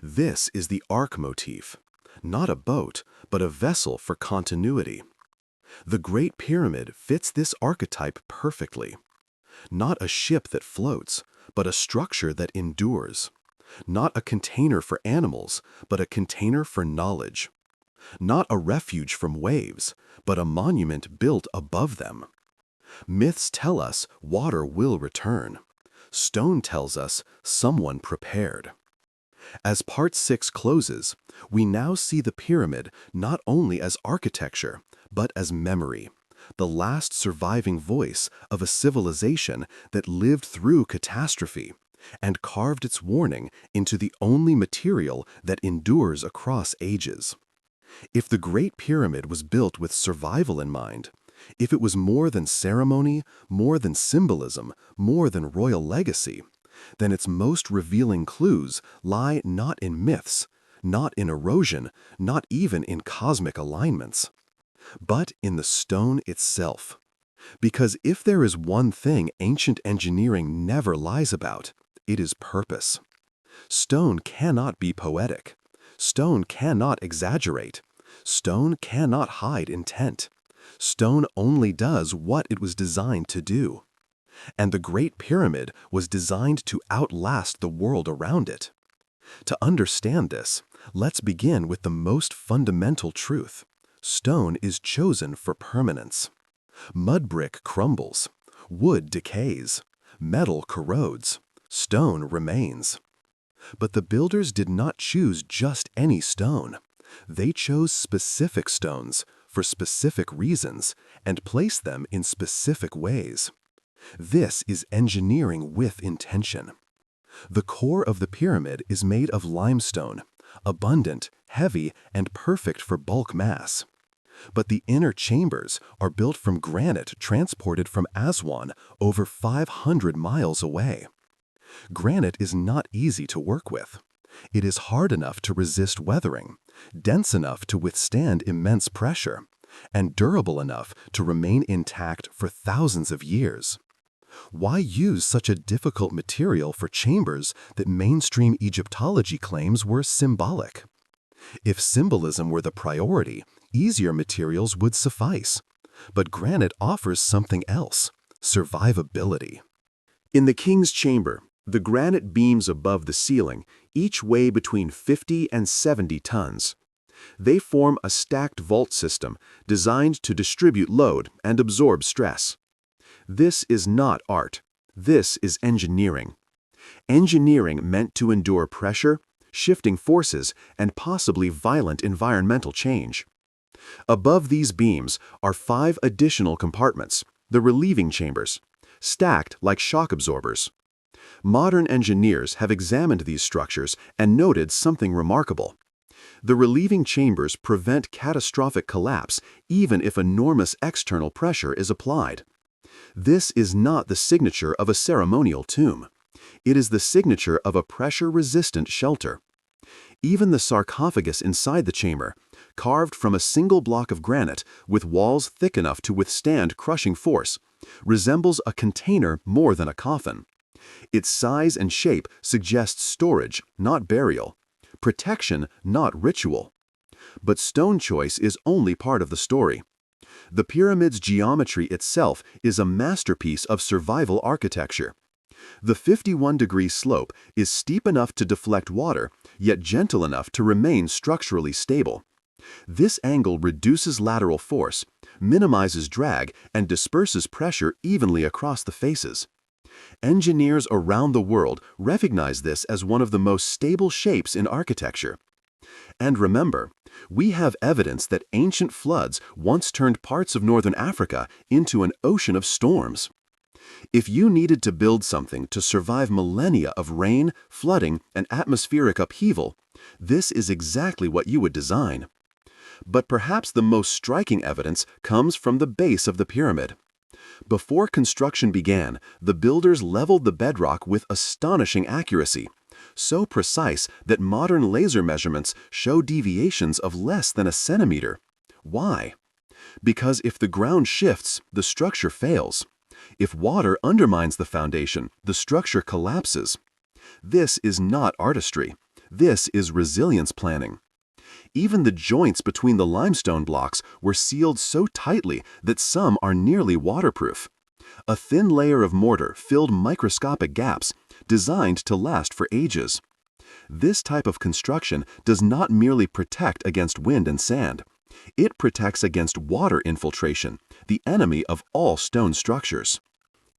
Speaker 1: This is the ark motif, not a boat, but a vessel for continuity. The Great Pyramid fits this archetype perfectly. Not a ship that floats, but a structure that endures. Not a container for animals, but a container for knowledge. Not a refuge from waves, but a monument built above them. Myths tell us water will return. Stone tells us someone prepared. As Part 6 closes, we now see the pyramid not only as architecture, but as memory. the last surviving voice of a civilization that lived through catastrophe and carved its warning into the only material that endures across ages. If the Great Pyramid was built with survival in mind, if it was more than ceremony, more than symbolism, more than royal legacy, then its most revealing clues lie not in myths, not in erosion, not even in cosmic alignments, but in the stone itself. Because if there is one thing ancient engineering never lies about, it is purpose. Stone cannot be poetic. Stone cannot exaggerate. Stone cannot hide intent. Stone only does what it was designed to do. And the Great Pyramid was designed to outlast the world around it. To understand this, let's begin with the most fundamental truth. Stone is chosen for permanence. Mud brick crumbles. Wood decays. Metal corrodes. Stone remains. But the builders did not choose just any stone. They chose specific stones for specific reasons and placed them in specific ways. This is engineering with intention. The core of the pyramid is made of limestone, abundant, heavy, and perfect for bulk mass. But the inner chambers are built from granite transported from Aswan over 500 miles away. Granite is not easy to work with. It is hard enough to resist weathering, dense enough to withstand immense pressure, and durable enough to remain intact for thousands of years. Why use such a difficult material for chambers that mainstream Egyptology claims were symbolic? If symbolism were the priority, easier materials would suffice. But granite offers something else: survivability. In the king's chamber, the granite beams above the ceiling each weigh between 50 and 70 tons. They form a stacked vault system designed to distribute load and absorb stress. This is not art. This is engineering. Engineering meant to endure pressure, shifting forces, and possibly violent environmental change. Above these beams are 5 additional compartments, the relieving chambers, stacked like shock absorbers. Modern engineers have examined these structures and noted something remarkable. The relieving chambers prevent catastrophic collapse even if enormous external pressure is applied. This is not the signature of a ceremonial tomb. It is the signature of a pressure-resistant shelter. Even the sarcophagus inside the chamber, carved from a single block of granite with walls thick enough to withstand crushing force, resembles a container more than a coffin. Its size and shape suggests storage, not burial, protection, not ritual. But stone choice is only part of the story. The pyramid's geometry itself is a masterpiece of survival architecture. The 51-degree slope is steep enough to deflect water, yet gentle enough to remain structurally stable. This angle reduces lateral force, minimizes drag, and disperses pressure evenly across the faces. Engineers around the world recognize this as one of the most stable shapes in architecture. And remember, we have evidence that ancient floods once turned parts of northern Africa into an ocean of storms. If you needed to build something to survive millennia of rain, flooding, and atmospheric upheaval, this is exactly what you would design. But perhaps the most striking evidence comes from the base of the pyramid. Before construction began, the builders leveled the bedrock with astonishing accuracy, so precise that modern laser measurements show deviations of less than a centimeter. Why? Because if the ground shifts, the structure fails. If water undermines the foundation, the structure collapses. This is not artistry. This is resilience planning. Even the joints between the limestone blocks were sealed so tightly that some are nearly waterproof. A thin layer of mortar filled microscopic gaps, designed to last for ages. This type of construction does not merely protect against wind and sand. It protects against water infiltration, the enemy of all stone structures.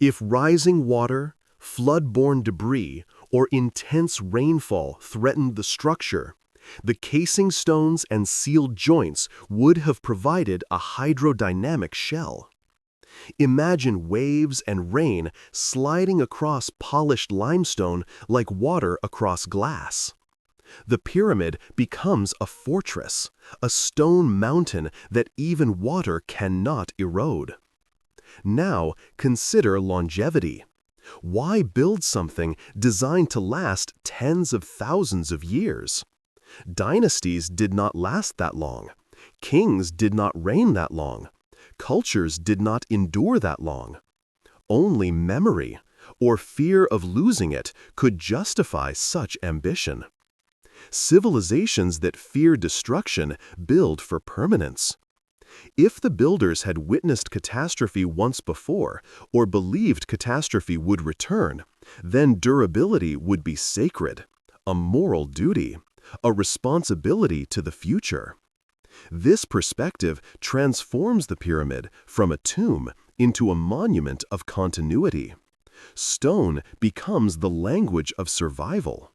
Speaker 1: If rising water, flood-borne debris, or intense rainfall threatened the structure, the casing stones and sealed joints would have provided a hydrodynamic shell. Imagine waves and rain sliding across polished limestone like water across glass. The pyramid becomes a fortress, a stone mountain that even water cannot erode. Now, consider longevity. Why build something designed to last tens of thousands of years? Dynasties did not last that long. Kings did not reign that long. Cultures did not endure that long. Only memory, or fear of losing it, could justify such ambition. Civilizations that fear destruction build for permanence. If the builders had witnessed catastrophe once before, or believed catastrophe would return, then durability would be sacred, a moral duty, a responsibility to the future. This perspective transforms the pyramid from a tomb into a monument of continuity. Stone becomes the language of survival.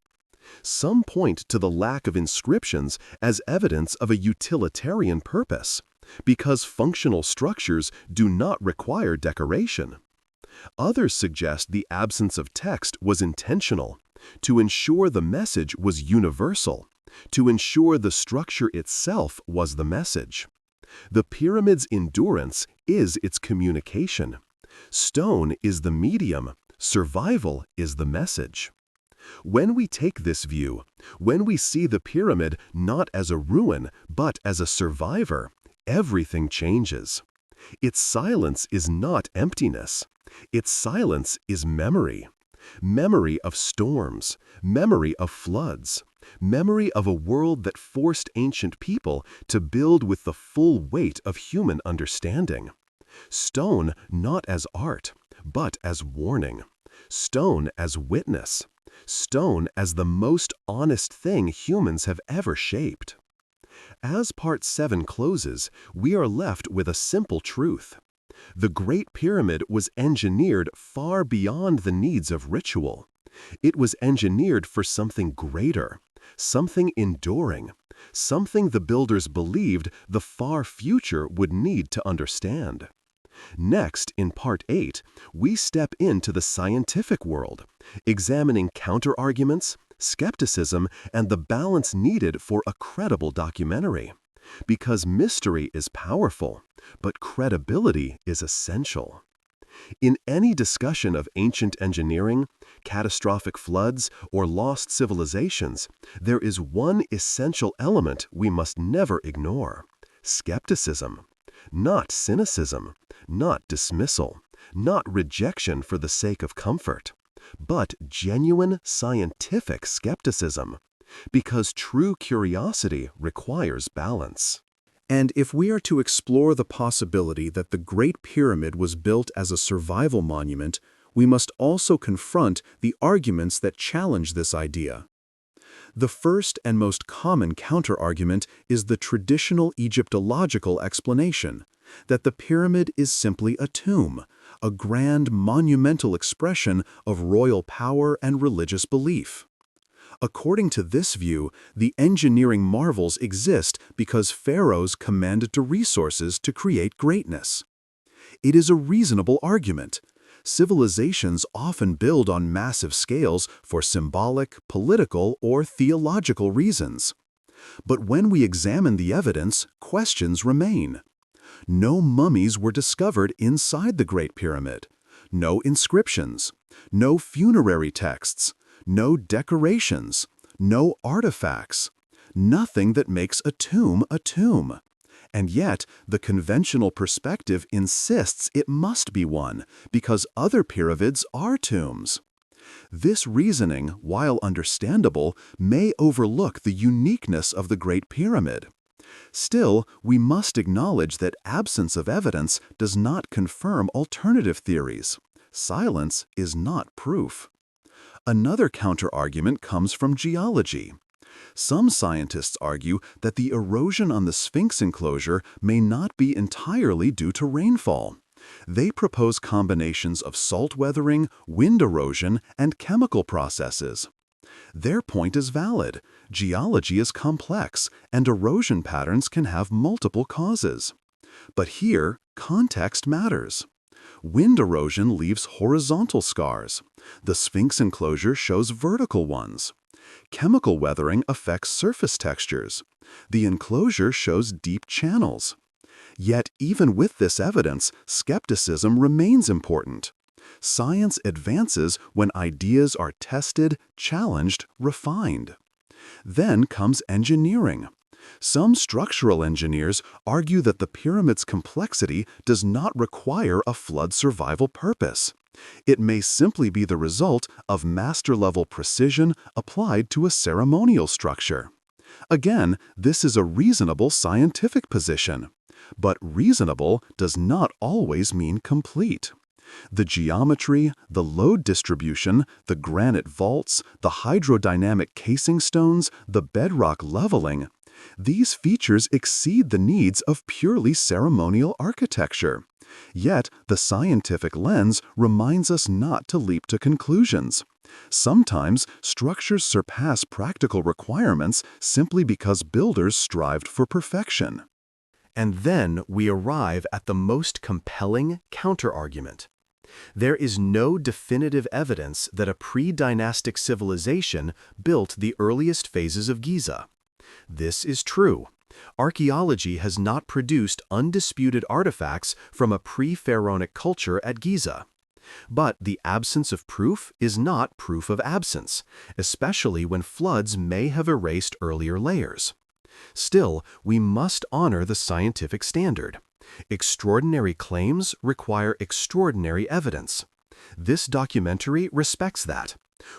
Speaker 1: Some point to the lack of inscriptions as evidence of a utilitarian purpose, because functional structures do not require decoration. Others suggest the absence of text was intentional, to ensure the message was universal, to ensure the structure itself was the message. The pyramid's endurance is its communication. Stone is the medium, survival is the message. When we take this view, when we see the pyramid not as a ruin, but as a survivor, everything changes. Its silence is not emptiness. Its silence is memory. Memory of storms, memory of floods, memory of a world that forced ancient people to build with the full weight of human understanding. Stone not as art, but as warning. Stone as witness. Stone as the most honest thing humans have ever shaped. As Part 7 closes, we are left with a simple truth. The Great Pyramid was engineered far beyond the needs of ritual. It was engineered for something greater, something enduring, something the builders believed the far future would need to understand. Next, in Part 8, we step into the scientific world, examining counter-arguments, skepticism, and the balance needed for a credible documentary. Because mystery is powerful, but credibility is essential. In any discussion of ancient engineering, catastrophic floods, or lost civilizations, there is one essential element we must never ignore: skepticism. Not cynicism, not dismissal, not rejection for the sake of comfort, but genuine scientific skepticism, because true curiosity requires balance. And if we are to explore the possibility that the Great Pyramid was built as a survival monument, we must also confront the arguments that challenge this idea. The first and most common counter-argument is the traditional Egyptological explanation, that the pyramid is simply a tomb, a grand monumental expression of royal power and religious belief. According to this view, the engineering marvels exist because pharaohs commanded the resources to create greatness. It is a reasonable argument. Civilizations often build on massive scales for symbolic, political, or theological reasons. But when we examine the evidence, questions remain. No mummies were discovered inside the Great Pyramid. No inscriptions. No funerary texts. No decorations. No artifacts. Nothing that makes a tomb a tomb. And yet, the conventional perspective insists it must be one, because other pyramids are tombs. This reasoning, while understandable, may overlook the uniqueness of the Great Pyramid. Still, we must acknowledge that absence of evidence does not confirm alternative theories. Silence is not proof. Another counter-argument comes from geology. Some scientists argue that the erosion on the Sphinx enclosure may not be entirely due to rainfall. They propose combinations of salt weathering, wind erosion, and chemical processes. Their point is valid. Geology is complex, and erosion patterns can have multiple causes. But here, context matters. Wind erosion leaves horizontal scars. The Sphinx enclosure shows vertical ones. Chemical weathering affects surface textures. The enclosure shows deep channels. Yet, even with this evidence, skepticism remains important. Science advances when ideas are tested, challenged, refined. Then comes engineering. Some structural engineers argue that the pyramid's complexity does not require a flood survival purpose. It may simply be the result of master-level precision applied to a ceremonial structure. Again, this is a reasonable scientific position. But reasonable does not always mean complete. The geometry, the load distribution, the granite vaults, the hydrodynamic casing stones, the bedrock leveling, these features exceed the needs of purely ceremonial architecture. Yet, the scientific lens reminds us not to leap to conclusions. Sometimes, structures surpass practical requirements simply because builders strived for perfection. And then we arrive at the most compelling counterargument. There is no definitive evidence that a pre-dynastic civilization built the earliest phases of Giza. This is true. Archaeology has not produced undisputed artifacts from a pre-pharaonic culture at Giza. But the absence of proof is not proof of absence, especially when floods may have erased earlier layers. Still, we must honor the scientific standard. Extraordinary claims require extraordinary evidence. This documentary respects that.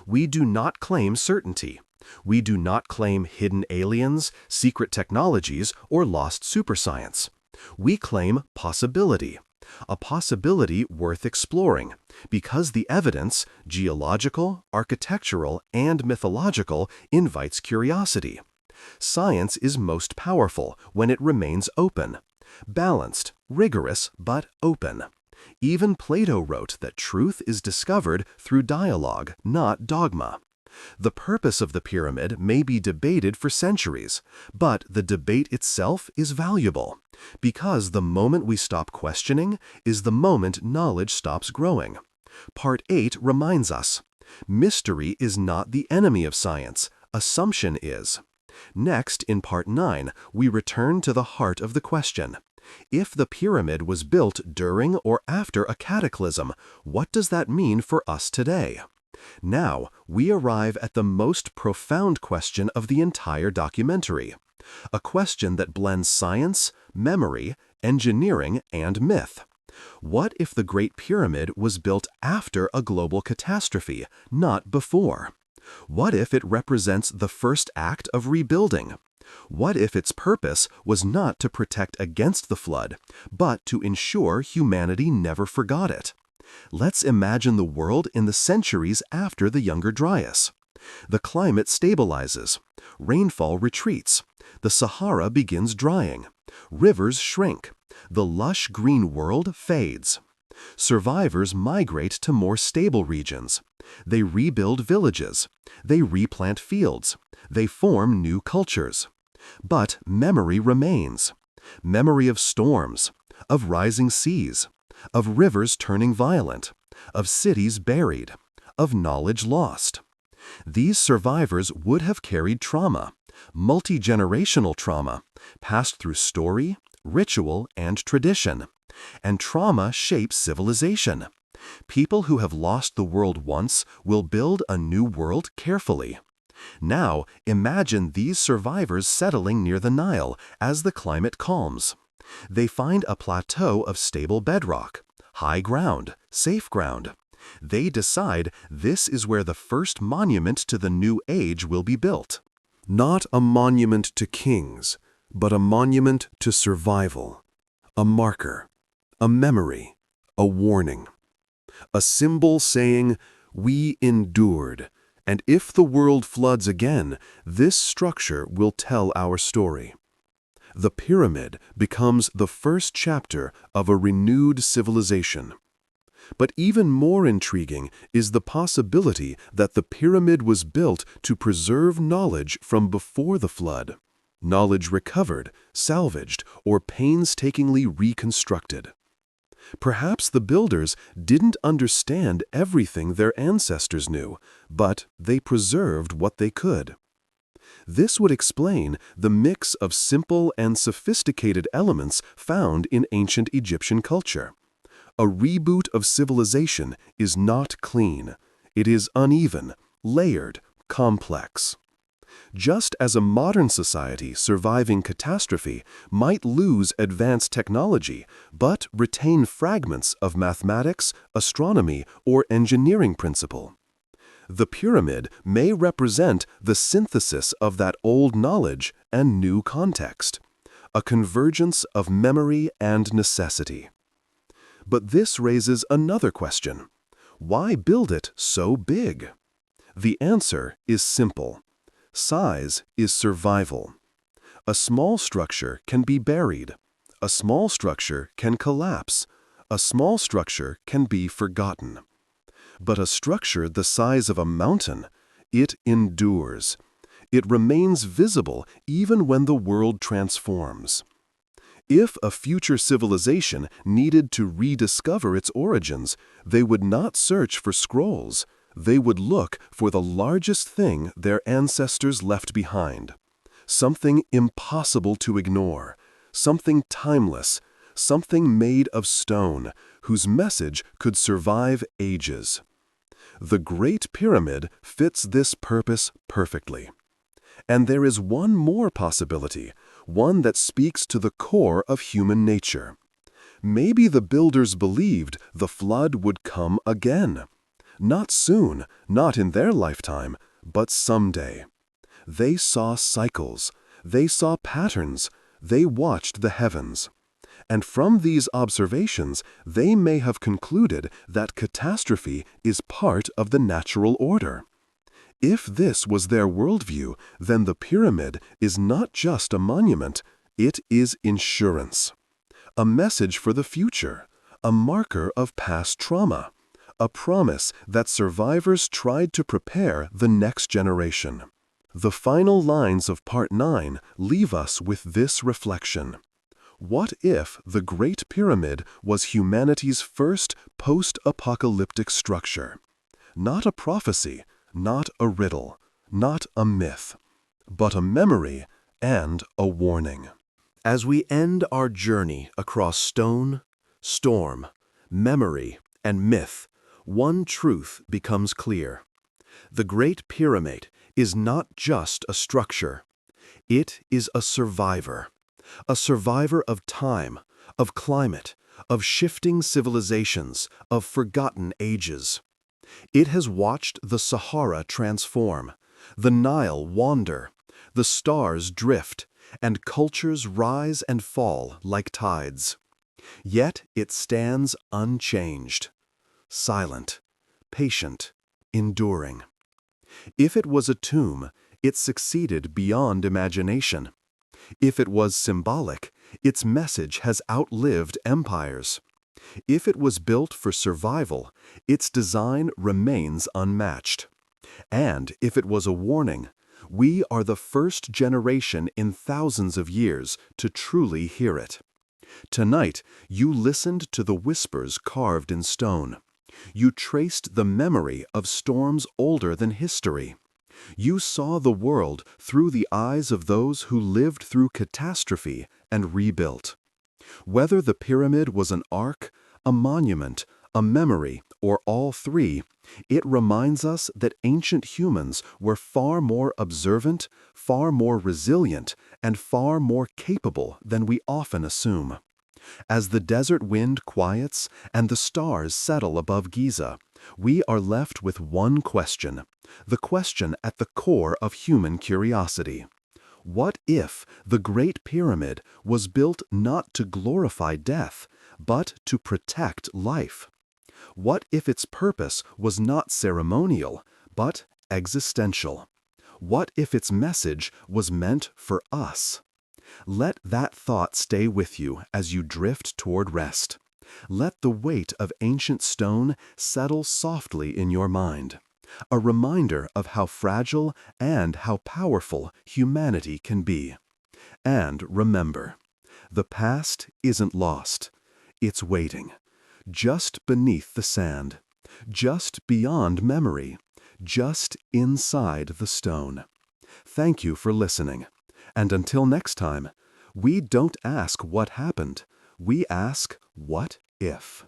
Speaker 1: We do not claim certainty. We do not claim hidden aliens, secret technologies, or lost superscience. We claim possibility. A possibility worth exploring, because the evidence, geological, architectural, and mythological, invites curiosity. Science is most powerful when it remains open. Balanced, rigorous, but open. Even Plato wrote that truth is discovered through dialogue, not dogma. The purpose of the pyramid may be debated for centuries, but the debate itself is valuable, because the moment we stop questioning is the moment knowledge stops growing. Part 8 reminds us, mystery is not the enemy of science, assumption is. Next, in Part 9, we return to the heart of the question. If the pyramid was built during or after a cataclysm, what does that mean for us today? Now, we arrive at the most profound question of the entire documentary. A question that blends science, memory, engineering, and myth. What if the Great Pyramid was built after a global catastrophe, not before? What if it represents the first act of rebuilding? What if its purpose was not to protect against the flood, but to ensure humanity never forgot it? Let's imagine the world in the centuries after the Younger Dryas. The climate stabilizes, rainfall retreats, the Sahara begins drying, rivers shrink, the lush green world fades. Survivors migrate to more stable regions. They rebuild villages. They replant fields. They form new cultures. But memory remains. Memory of storms, of rising seas, of rivers turning violent, of cities buried, of knowledge lost. These survivors would have carried trauma, multi-generational trauma, passed through story, ritual, and tradition. And trauma shapes civilization. People who have lost the world once will build a new world carefully. Now, imagine these survivors settling near the Nile as the climate calms. They find a plateau of stable bedrock, high ground, safe ground. They decide this is where the first monument to the new age will be built. Not a monument to kings, but a monument to survival. A marker, a memory, a warning. A symbol saying, "We endured, and if the world floods again, this structure will tell our story." The pyramid becomes the first chapter of a renewed civilization. But even more intriguing is the possibility that the pyramid was built to preserve knowledge from before the flood. Knowledge recovered, salvaged, or painstakingly reconstructed. Perhaps the builders didn't understand everything their ancestors knew, but they preserved what they could. This would explain the mix of simple and sophisticated elements found in ancient Egyptian culture. A reboot of civilization is not clean. It is uneven, layered, complex. Just as a modern society surviving catastrophe might lose advanced technology but retain fragments of mathematics, astronomy, or engineering principle. The pyramid may represent the synthesis of that old knowledge and new context, a convergence of memory and necessity. But this raises another question. Why build it so big? The answer is simple. Size is survival. A small structure can be buried. A small structure can collapse. A small structure can be forgotten. But a structure the size of a mountain, it endures. It remains visible even when the world transforms. If a future civilization needed to rediscover its origins, they would not search for scrolls. They would look for the largest thing their ancestors left behind. Something impossible to ignore. Something timeless. Something made of stone, whose message could survive ages. The Great Pyramid fits this purpose perfectly. And there is one more possibility, one that speaks to the core of human nature. Maybe the builders believed the flood would come again. Not soon, not in their lifetime, but someday. They saw cycles, they saw patterns, they watched the heavens. And from these observations, they may have concluded that catastrophe is part of the natural order. If this was their worldview, then the pyramid is not just a monument, it is insurance. A message for the future, a marker of past trauma, a promise that survivors tried to prepare the next generation. The final lines of Part 9 leave us with this reflection. What if the Great Pyramid was humanity's first post-apocalyptic structure? Not a prophecy, not a riddle, not a myth, but a memory and a warning. As we end our journey across stone, storm, memory, and myth, one truth becomes clear. The Great Pyramid is not just a structure. It is a survivor of time, of climate, of shifting civilizations, of forgotten ages. It has watched the Sahara transform, the Nile wander, the stars drift, and cultures rise and fall like tides. Yet it stands unchanged. Silent, patient, enduring. If it was a tomb, it succeeded beyond imagination. If it was symbolic, its message has outlived empires. If it was built for survival, its design remains unmatched. And if it was a warning, we are the first generation in thousands of years to truly hear it. Tonight, you listened to the whispers carved in stone. You traced the memory of storms older than history. You saw the world through the eyes of those who lived through catastrophe and rebuilt. Whether the pyramid was an ark, a monument, a memory, or all three, it reminds us that ancient humans were far more observant, far more resilient, and far more capable than we often assume. As the desert wind quiets and the stars settle above Giza, we are left with one question, the question at the core of human curiosity. What if the Great Pyramid was built not to glorify death, but to protect life? What if its purpose was not ceremonial, but existential? What if its message was meant for us? Let that thought stay with you as you drift toward rest. Let the weight of ancient stone settle softly in your mind, a reminder of how fragile and how powerful humanity can be. And remember, the past isn't lost. It's waiting, just beneath the sand, just beyond memory, just inside the stone. Thank you for listening. And until next time, we don't ask what happened, we ask what if.